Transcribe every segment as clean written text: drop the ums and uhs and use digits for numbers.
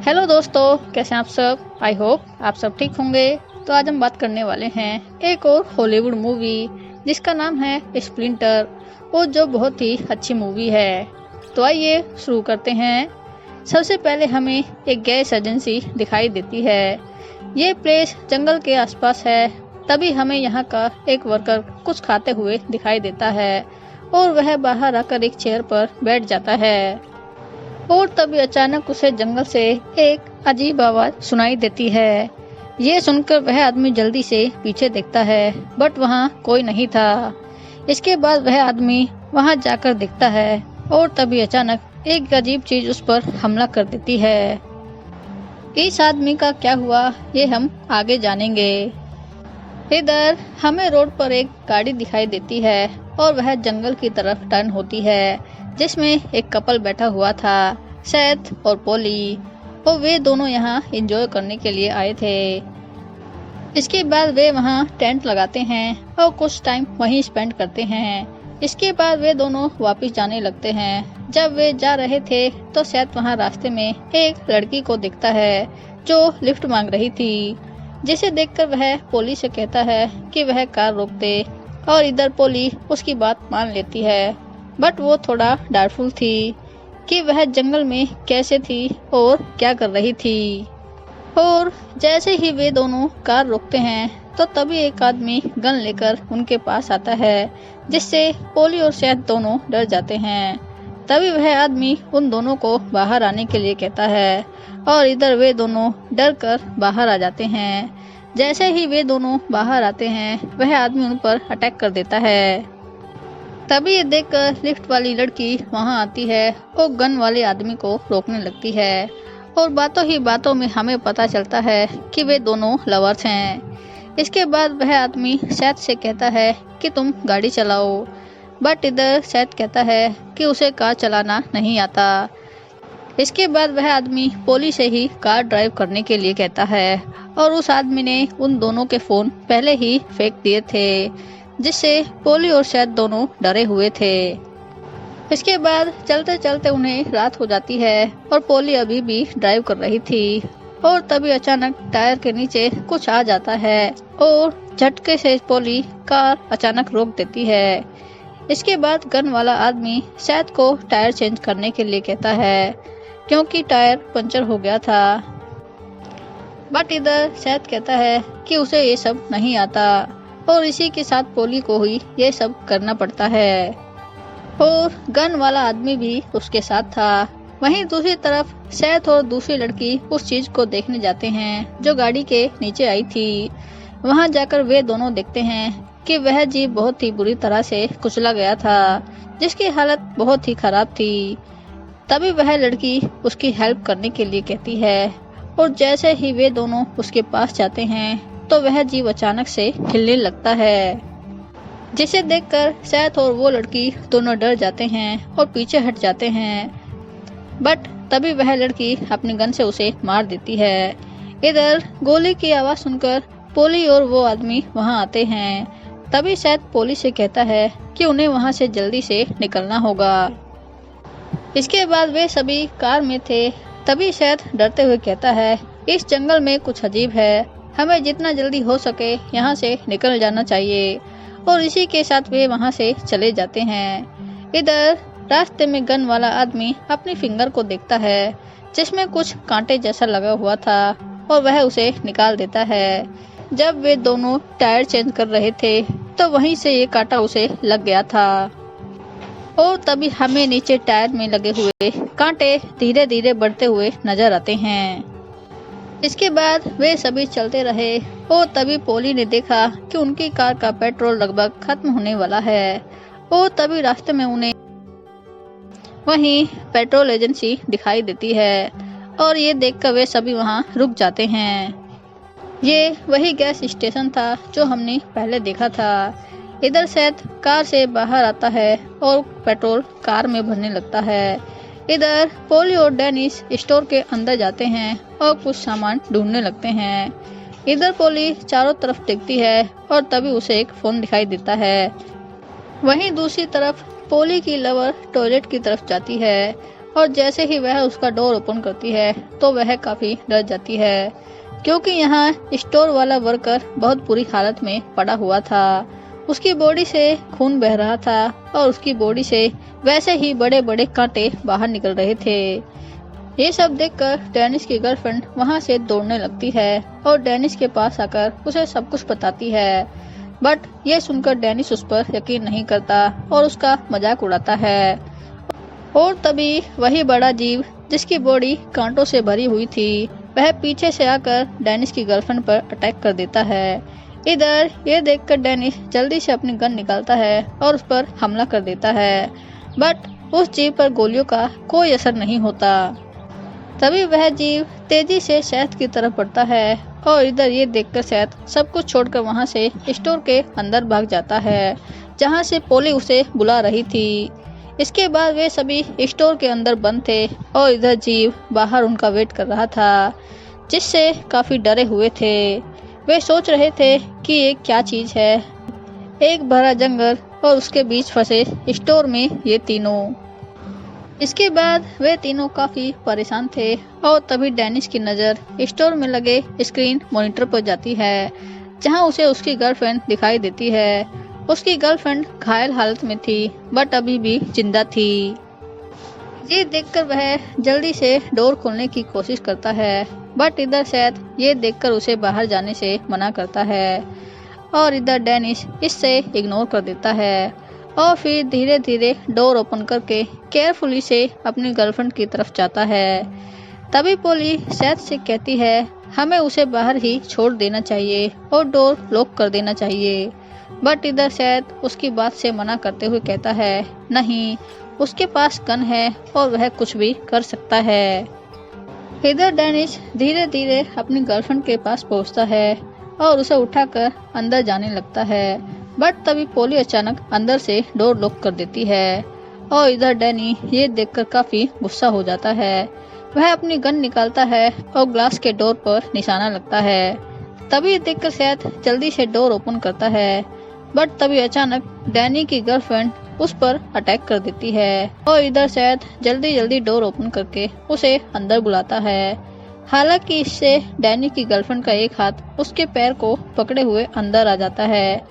Hello दोस्तों, कैसे हैं आप सब। आई होप आप सब ठीक होंगे। तो आज हम बात करने वाले हैं एक और हॉलीवुड मूवी जिसका नाम है स्प्लिंटर, और जो बहुत ही अच्छी मूवी है। तो आइए शुरू करते हैं। सबसे पहले हमें एक गैस एजेंसी दिखाई देती है। ये प्लेस जंगल के आसपास है। तभी हमें यहाँ का एक वर्कर कुछ खाते हुए दिखाई देता है और वह बाहर आकर एक चेयर पर बैठ जाता है। और तभी अचानक उसे जंगल से एक अजीब आवाज सुनाई देती है। ये सुनकर वह आदमी जल्दी से पीछे देखता है, बट वहाँ कोई नहीं था। इसके बाद वह आदमी वहाँ जाकर देखता है और तभी अचानक एक अजीब चीज उस पर हमला कर देती है। इस आदमी का क्या हुआ ये हम आगे जानेंगे। इधर हमें रोड पर एक गाड़ी दिखाई देती है और वह जंगल की तरफ टर्न होती है, जिसमें एक कपल बैठा हुआ था, सेथ और पोली। और वे दोनों यहाँ एंजॉय करने के लिए आए थे। इसके बाद वे वहाँ टेंट लगाते हैं और कुछ टाइम वहीं स्पेंड करते हैं। इसके बाद वे दोनों वापस जाने लगते हैं। जब वे जा रहे थे तो सेथ वहाँ रास्ते में एक लड़की को देखता है जो लिफ्ट मांग रही थी, जिसे देखकर वह पोली से कहता है कि वह कार रोक दे। और इधर पोली उसकी बात मान लेती है, बट वो थोड़ा डाउटफुल थी कि वह जंगल में कैसे थी और क्या कर रही थी। और जैसे ही वे दोनों कार रोकते हैं तो तभी एक आदमी गन लेकर उनके पास आता है, जिससे पोली और सेथ दोनों डर जाते हैं। तभी वह आदमी उन दोनों को बाहर आने के लिए कहता है और इधर वे दोनों डर कर बाहर आ जाते हैं। जैसे ही वे दोनों बाहर आते हैं वह आदमी उन पर अटैक कर देता है। तभी ये देखकर लिफ्ट वाली लड़की वहां आती है और गन वाले आदमी को रोकने लगती है। और बातों ही बातों में हमें पता चलता है कि वे दोनों लवर्स हैं। इसके बाद वह आदमी सेथ से कहता है कि तुम गाड़ी चलाओ, बट इधर सेथ कहता है कि उसे कार चलाना नहीं आता। इसके बाद वह आदमी पोली से ही कार ड्राइव करने के लिए कहता है और उस आदमी ने उन दोनों के फोन पहले ही फेंक दिए थे, जिससे पोली और सेथ दोनों डरे हुए थे। इसके बाद चलते चलते उन्हें रात हो जाती है और पोली अभी भी ड्राइव कर रही थी। और तभी अचानक टायर के नीचे कुछ आ जाता है और झटके से पोली कार अचानक रोक देती है। इसके बाद गन वाला आदमी सेथ को टायर चेंज करने के लिए कहता है, क्योंकि टायर पंचर हो गया था। बट इधर सेथ कहता है कि उसे ये सब नहीं आता और इसी के साथ पोली को ही ये सब करना पड़ता है। और गन वाला आदमी भी उसके साथ था। वहीं दूसरी तरफ सेथ और दूसरी लड़की उस चीज को देखने जाते हैं जो गाड़ी के नीचे आई थी। वहां जाकर वे दोनों देखते हैं कि वह जीप बहुत ही बुरी तरह से कुचला गया था, जिसकी हालत बहुत ही खराब थी। तभी वह लड़की उसकी हेल्प करने के लिए कहती है और जैसे ही वे दोनों उसके पास जाते हैं तो वह जीप अचानक से हिलने लगता है, जिसे देखकर सेथ और वो लड़की दोनों डर जाते हैं और पीछे हट जाते हैं। बट तभी वह लड़की अपनी गन से उसे मार देती है। इधर गोली की आवाज सुनकर पोली और वो आदमी वहां आते हैं। तभी सेथ पोली से कहता है कि उन्हें वहां से जल्दी से निकलना होगा। इसके बाद वे सभी कार में थे। तभी सेथ डरते हुए कहता है, इस जंगल में कुछ अजीब है, हमें जितना जल्दी हो सके यहाँ से निकल जाना चाहिए। और इसी के साथ वे वहां से चले जाते हैं। इधर रास्ते में गन वाला आदमी अपनी फिंगर को देखता है, जिसमें कुछ कांटे जैसा लगा हुआ था, और वह उसे निकाल देता है। जब वे दोनों टायर चेंज कर रहे थे तो वहीं से ये कांटा उसे लग गया था। और तभी हमें नीचे टायर में लगे हुए कांटे धीरे धीरे बढ़ते हुए नजर आते हैं। इसके बाद वे सभी चलते रहे और तभी पोली ने देखा कि उनकी कार का पेट्रोल लगभग खत्म होने वाला है। और तभी रास्ते में उन्हें वहीं पेट्रोल एजेंसी दिखाई देती है और ये देखकर वे सभी वहां रुक जाते हैं। ये वही गैस स्टेशन था जो हमने पहले देखा था। इधर सेथ कार से बाहर आता है और पेट्रोल कार में भरने लगता है। इधर पोली और डेनिस स्टोर के अंदर जाते हैं और कुछ सामान ढूंढने लगते हैं। इधर पोली चारों तरफ देखती है और तभी उसे एक फोन दिखाई देता है। वहीं दूसरी तरफ पोली की लवर टॉयलेट की तरफ जाती है और जैसे ही वह उसका डोर ओपन करती है तो वह काफी डर जाती है, क्योंकि यहाँ स्टोर वाला वर्कर बहुत बुरी हालत में पड़ा हुआ था। उसकी बॉडी से खून बह रहा था और उसकी बॉडी से वैसे ही बड़े बड़े कांटे बाहर निकल रहे थे। ये सब देखकर डेनिस की गर्लफ्रेंड वहाँ से दौड़ने लगती है और डेनिस के पास आकर उसे सब कुछ बताती है। बट ये सुनकर डेनिस उस पर यकीन नहीं करता और उसका मजाक उड़ाता है। और तभी वही बड़ा जीव जिसकी बॉडी कांटों से भरी हुई थी वह पीछे से आकर डेनिस की गर्लफ्रेंड पर अटैक कर देता है। इधर ये देखकर डेनिस जल्दी से अपनी गन निकालता है और उस पर हमला कर देता है, बट उस जीव पर गोलियों का कोई असर नहीं होता। तभी वह जीव तेजी से शहद की तरफ बढ़ता है और इधर ये देखकर शहद सब कुछ छोड़कर वहां से स्टोर के अंदर भाग जाता है, जहां से पोली उसे बुला रही थी। इसके बाद वे सभी स्टोर के अंदर बंद थे और इधर जीव बाहर उनका वेट कर रहा था, जिससे काफी डरे हुए थे। वे सोच रहे थे कि ये क्या चीज है, एक भरा जंगल और उसके बीच फंसे स्टोर में ये तीनों। इसके बाद वे तीनों काफी परेशान थे और तभी डेनिस की नजर स्टोर में लगे स्क्रीन मॉनिटर पर जाती है, जहां उसे उसकी गर्लफ्रेंड दिखाई देती है। उसकी गर्लफ्रेंड घायल हालत में थी बट अभी भी जिंदा थी। ये देखकर वह जल्दी से डोर खोलने की कोशिश करता है, बट इधर शायद ये देखकर उसे बाहर जाने से मना करता है और इधर डेनिस इससे इग्नोर कर देता है और फिर धीरे धीरे डोर ओपन करके केयरफुली से अपनी गर्लफ्रेंड की तरफ जाता है। तभी पोली शायद से कहती है हमें उसे बाहर ही छोड़ देना चाहिए और डोर लॉक कर देना चाहिए, बट इधर शायद उसकी बात से मना करते हुए कहता है नहीं, उसके पास गन है और वह कुछ भी कर सकता है। इधर डेनिस धीरे धीरे अपनी गर्लफ्रेंड के पास पहुंचता है और उसे उठाकर अंदर जाने लगता है, बट तभी पोली अचानक अंदर से डोर लॉक कर देती है और इधर डैनी ये देखकर काफी गुस्सा हो जाता है। वह अपनी गन निकालता है और ग्लास के डोर पर निशाना लगता है। तभी देखकर शायद जल्दी से डोर ओपन करता है, बट तभी अचानक डैनी की गर्लफ्रेंड उस पर अटैक कर देती है और इधर शायद जल्दी जल्दी डोर ओपन करके उसे अंदर बुलाता है। हालांकि इससे डैनी की गर्लफ्रेंड का एक हाथ उसके पैर को पकड़े हुए अंदर आ जाता है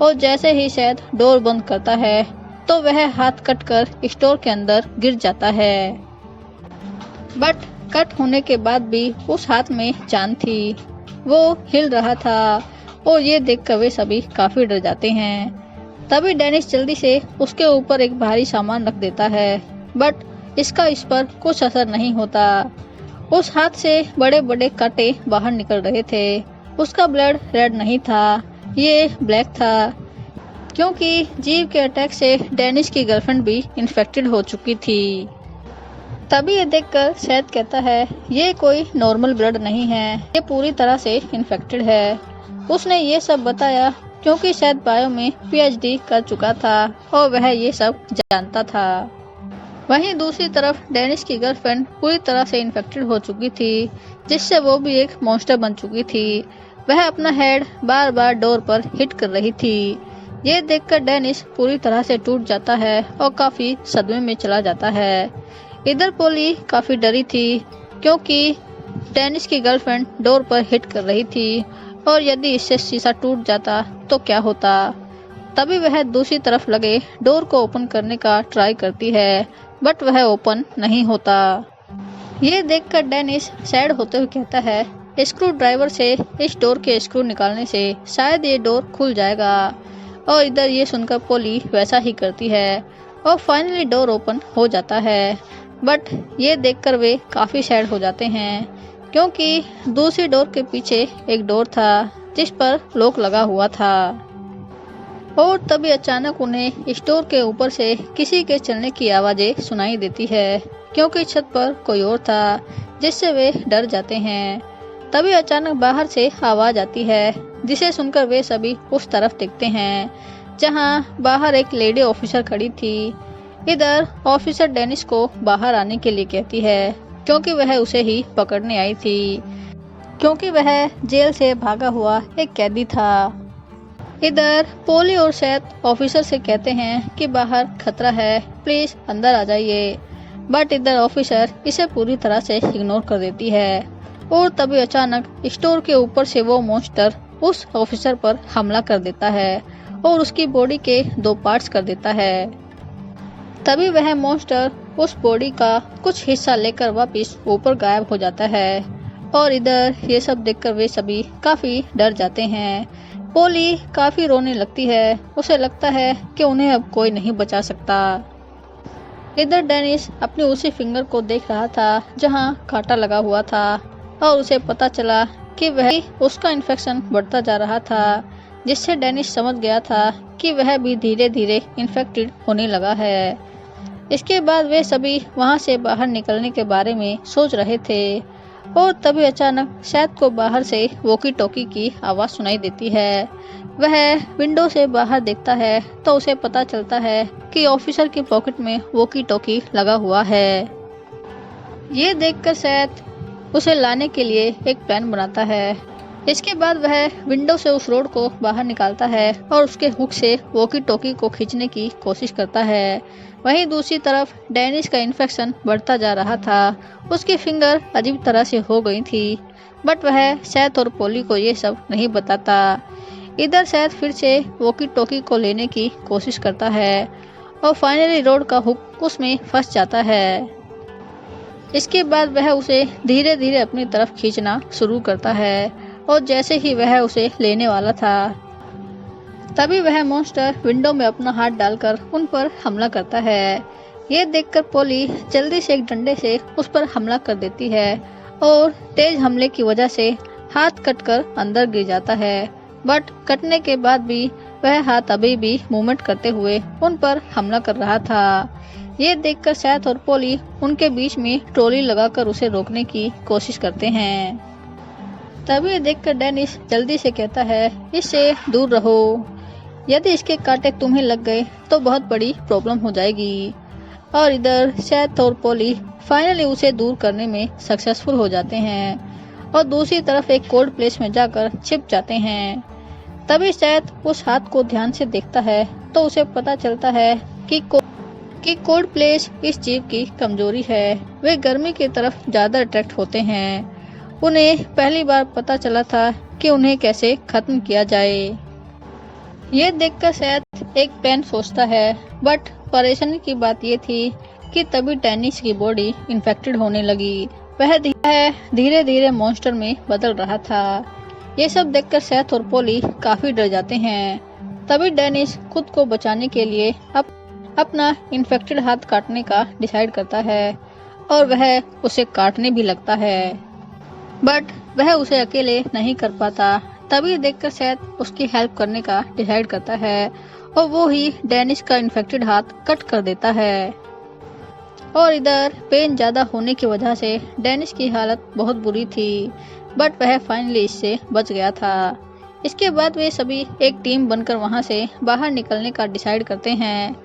और जैसे ही शायद डोर बंद करता है तो वह हाथ कटकर स्टोर के अंदर गिर जाता है। बट कट होने के बाद भी उस हाथ में जान थी, वो हिल रहा था और ये देखकर वे सभी काफी डर जाते हैं। तभी डेनिस जल्दी से उसके ऊपर एक भारी सामान रख देता है, बट इसका इस पर कुछ असर नहीं होता। उस हाथ से बड़े बड़े कांटे बाहर निकल रहे थे। उसका ब्लड रेड नहीं था, ये ब्लैक था, क्योंकि जीव के अटैक से डेनिस की गर्लफ्रेंड भी इन्फेक्टेड हो चुकी थी। तभी ये देखकर शहद कहता है ये कोई नॉर्मल ब्लड नहीं है, ये पूरी तरह से इन्फेक्टेड है। उसने ये सब बताया क्योंकि शायद बायो में पीएचडी कर चुका था और वह ये सब जानता था। वहीं दूसरी तरफ डेनिस की गर्लफ्रेंड पूरी तरह से इन्फेक्टेड हो चुकी थी, जिससे वो भी एक मॉन्स्टर बन चुकी थी। वह अपना हेड बार बार डोर पर हिट कर रही थी। ये देखकर डेनिस पूरी तरह से टूट जाता है और काफी सदमे में चला जाता है। इधर पोली काफी डरी थी क्योंकि डेनिस की गर्लफ्रेंड डोर पर हिट कर रही थी और यदि इससे शीशा टूट जाता तो क्या होता। तभी वह दूसरी तरफ लगे डोर को ओपन करने का ट्राई करती है, बट वह ओपन नहीं होता। ये देखकर डेनिस सैड होते हुए कहता है स्क्रू ड्राइवर से इस डोर के स्क्रू निकालने से शायद ये डोर खुल जाएगा। और इधर ये सुनकर पोली वैसा ही करती है और फाइनली डोर ओपन हो जाता है। बट ये देखकर वे काफी सैड हो जाते हैं क्योंकि दूसरी डोर के पीछे एक डोर था जिस पर लॉक लगा हुआ था। और तभी अचानक उन्हें स्टोर के ऊपर से किसी के चलने की आवाजें सुनाई देती है क्योंकि छत पर कोई और था, जिससे वे डर जाते हैं। तभी अचानक बाहर से आवाज आती है जिसे सुनकर वे सभी उस तरफ देखते हैं जहां बाहर एक लेडी ऑफिसर खड़ी थी। इधर ऑफिसर डेनिस को बाहर आने के लिए कहती है क्योंकि वह उसे ही पकड़ने आई थी, क्योंकि वह जेल से भागा हुआ एक कैदी था। इधर पोली और शहद ऑफिसर से कहते हैं कि बाहर खतरा है, प्लीज अंदर आ जाइए। बट इधर ऑफिसर इसे पूरी तरह से इग्नोर कर देती है और तभी अचानक स्टोर के ऊपर से वो मॉन्स्टर उस ऑफिसर पर हमला कर देता है और उसकी बॉडी के 2 पार्ट्स कर देता है। तभी वह मॉन्स्टर उस बॉडी का कुछ हिस्सा लेकर वापस ऊपर गायब हो जाता है और इधर ये सब देखकर वे सभी काफी डर जाते हैं। पोली काफी रोने लगती है, उसे लगता है कि उन्हें अब कोई नहीं बचा सकता। इधर डेनिस अपनी उसी फिंगर को देख रहा था जहां कांटा लगा हुआ था और उसे पता चला कि वह उसका इन्फेक्शन बढ़ता जा रहा था, जिससे डेनिस समझ गया था कि वह भी धीरे धीरे इन्फेक्टेड होने लगा है। इसके बाद वे सभी वहां से बाहर निकलने के बारे में सोच रहे थे और तभी अचानक सैथ को बाहर से वॉकी टॉकी की आवाज सुनाई देती है। वह विंडो से बाहर देखता है तो उसे पता चलता है कि ऑफिसर की पॉकेट में वॉकी टॉकी लगा हुआ है। ये देखकर सैथ उसे लाने के लिए एक प्लान बनाता है। इसके बाद वह विंडो से उस रोड को बाहर निकालता है और उसके हुक से वॉकी टॉकी को खींचने की कोशिश करता है। वहीं दूसरी तरफ डेनिस का इन्फेक्शन बढ़ता जा रहा था, उसकी फिंगर अजीब तरह से हो गई थी, बट वह सैथ और पोली को ये सब नहीं बताता। इधर सैथ फिर से वॉकी टॉकी को लेने की कोशिश करता है और फाइनली रोड का हुक उसमें फंस जाता है। इसके बाद वह उसे धीरे धीरे अपनी तरफ खींचना शुरू करता है और जैसे ही वह उसे लेने वाला था तभी वह मॉन्स्टर विंडो में अपना हाथ डालकर उन पर हमला करता है। ये देखकर पोली जल्दी से एक डंडे से उस पर हमला कर देती है और तेज हमले की वजह से हाथ कटकर अंदर गिर जाता है, बट कटने के बाद भी वह हाथ अभी भी मूवमेंट करते हुए उन पर हमला कर रहा था। ये देखकर सैथ और पोली उनके बीच में ट्रॉली लगाकर उसे रोकने की कोशिश करते हैं। तभी देखकर डेनिस जल्दी से कहता है, इससे दूर रहो, यदि इसके कांटे तुम्हें लग गए तो बहुत बड़ी प्रॉब्लम हो जाएगी। और इधर सैथ और पोली फाइनली उसे दूर करने में सक्सेसफुल हो जाते हैं और दूसरी तरफ एक कोल्ड प्लेस में जाकर छिप जाते हैं। तभी सैथ उस हाथ को ध्यान से देखता है तो उसे पता चलता है कि कोल्ड प्लेस इस जीव की कमजोरी है, वे गर्मी की तरफ ज्यादा अट्रैक्ट होते हैं। उन्हें पहली बार पता चला था कि उन्हें कैसे खत्म किया जाए। ये देखकर सैथ एक प्लान सोचता है, बट परेशानी की बात ये थी कि तभी डेनिस की बॉडी इन्फेक्टेड होने लगी। वह धीरे धीरे मॉन्स्टर में बदल रहा था। ये सब देखकर सैथ और पोली काफी डर जाते हैं। तभी डेनिस खुद को बचाने के लिए अपना इन्फेक्टेड हाथ काटने का डिसाइड करता है और वह उसे काटने भी लगता है, बट वह उसे अकेले नहीं कर पाता। तभी देखकर सैथ उसकी हेल्प करने का डिसाइड करता है और वो ही डेनिस का इन्फेक्टेड हाथ कट कर देता है। और इधर पेन ज्यादा होने की वजह से डेनिस की हालत बहुत बुरी थी, बट वह फाइनली इससे बच गया था। इसके बाद वे सभी एक टीम बनकर वहां से बाहर निकलने का डिसाइड करते हैं।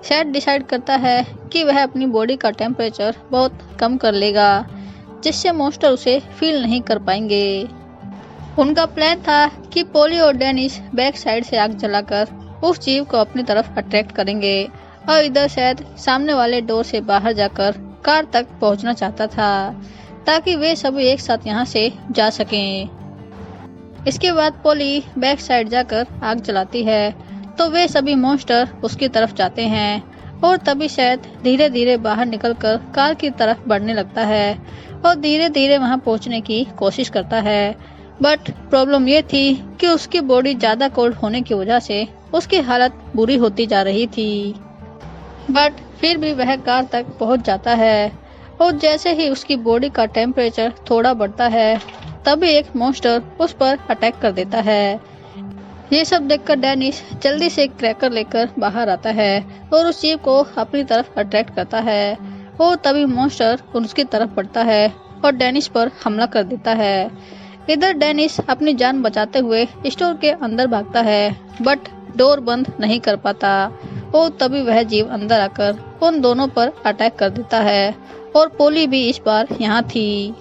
सैथ डिसाइड करता है कि वह अपनी बॉडी का टेम्परेचर बहुत कम कर लेगा, जिससे मॉन्स्टर उसे फील नहीं कर पाएंगे। उनका प्लान था कि पोली और डेनिस बैक साइड से आग जलाकर उस जीव को अपनी तरफ अट्रैक्ट करेंगे और इधर सैथ सामने वाले डोर से बाहर जाकर कार तक पहुंचना चाहता था ताकि वे सभी एक साथ यहां से जा सकें। इसके बाद पोली बैक साइड जाकर आग जलाती है तो वे सभी मॉन्स्टर उसकी तरफ जाते हैं और तभी सैथ धीरे धीरे बाहर निकलकर कार की तरफ बढ़ने लगता है और धीरे धीरे वहां पहुंचने की कोशिश करता है, बट प्रॉब्लम ये थी कि उसकी बॉडी ज्यादा कोल्ड होने की वजह से उसकी हालत बुरी होती जा रही थी। बट फिर भी वह कार तक पहुंच जाता है और जैसे ही उसकी बॉडी का टेम्परेचर थोड़ा बढ़ता है तभी एक मॉन्स्टर उस पर अटैक कर देता है। ये सब देखकर डेनिस जल्दी से एक क्रैकर लेकर बाहर आता है और उस जीव को अपनी तरफ अट्रैक्ट करता है और तभी मॉन्स्टर उसकी तरफ बढ़ता है और डेनिस पर हमला कर देता है। इधर डेनिस अपनी जान बचाते हुए स्टोर के अंदर भागता है, बट डोर बंद नहीं कर पाता और तभी वह जीव अंदर आकर उन दोनों पर अटैक कर देता है और पोली भी इस बार यहाँ थी।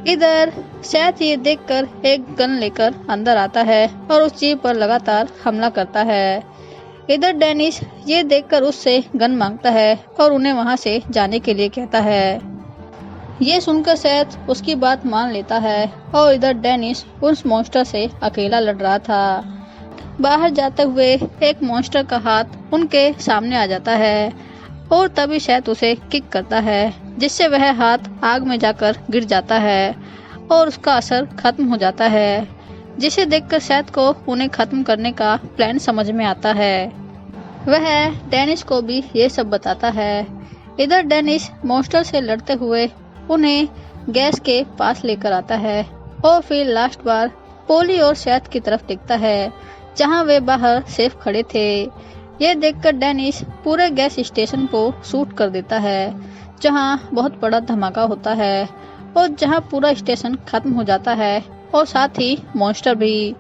इधर सैथ ये देखकर एक गन लेकर अंदर आता है और उस जीव पर लगातार हमला करता है। इधर डेनिस ये देखकर उससे गन मांगता है और उन्हें वहां से जाने के लिए कहता है। ये सुनकर सेथ उसकी बात मान लेता है और इधर डेनिस उस मॉन्स्टर से अकेला लड़ रहा था। बाहर जाते हुए एक मॉन्स्टर का हाथ उनके सामने आ जाता है और तभी सेथ उसे किक करता है, जिससे वह हाथ आग में जाकर गिर जाता है और उसका असर खत्म हो जाता है, जिसे देखकर सेथ को उन्हें खत्म करने का प्लान समझ में आता है। वह डेनिस को भी ये सब बताता है। इधर डेनिस मॉन्स्टर से लड़ते हुए उन्हें गैस के पास लेकर आता है और फिर लास्ट बार पोली और सेथ की तरफ देखता है, जहां वे बाहर सेफ खड़े थे। यह देखकर डेनिस पूरे गैस स्टेशन को शूट कर देता है, जहां बहुत बड़ा धमाका होता है और जहां पूरा स्टेशन खत्म हो जाता है और साथ ही मॉन्स्टर भी।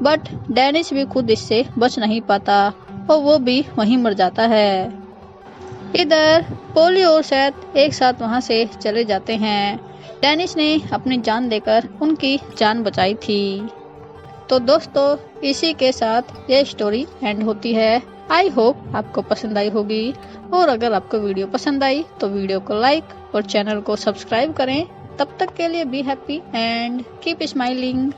बट डेनिस भी खुद इससे बच नहीं पाता और वो भी वहीं मर जाता है। इधर पोली और सेथ एक साथ वहां से चले जाते हैं। डेनिस ने अपनी जान देकर उनकी जान बचाई थी। तो दोस्तों, इसी के साथ यह स्टोरी एंड होती है। आई होप आपको पसंद आई होगी, और अगर आपको वीडियो पसंद आई तो वीडियो को लाइक और चैनल को सब्सक्राइब करें। तब तक के लिए be happy and keep smiling.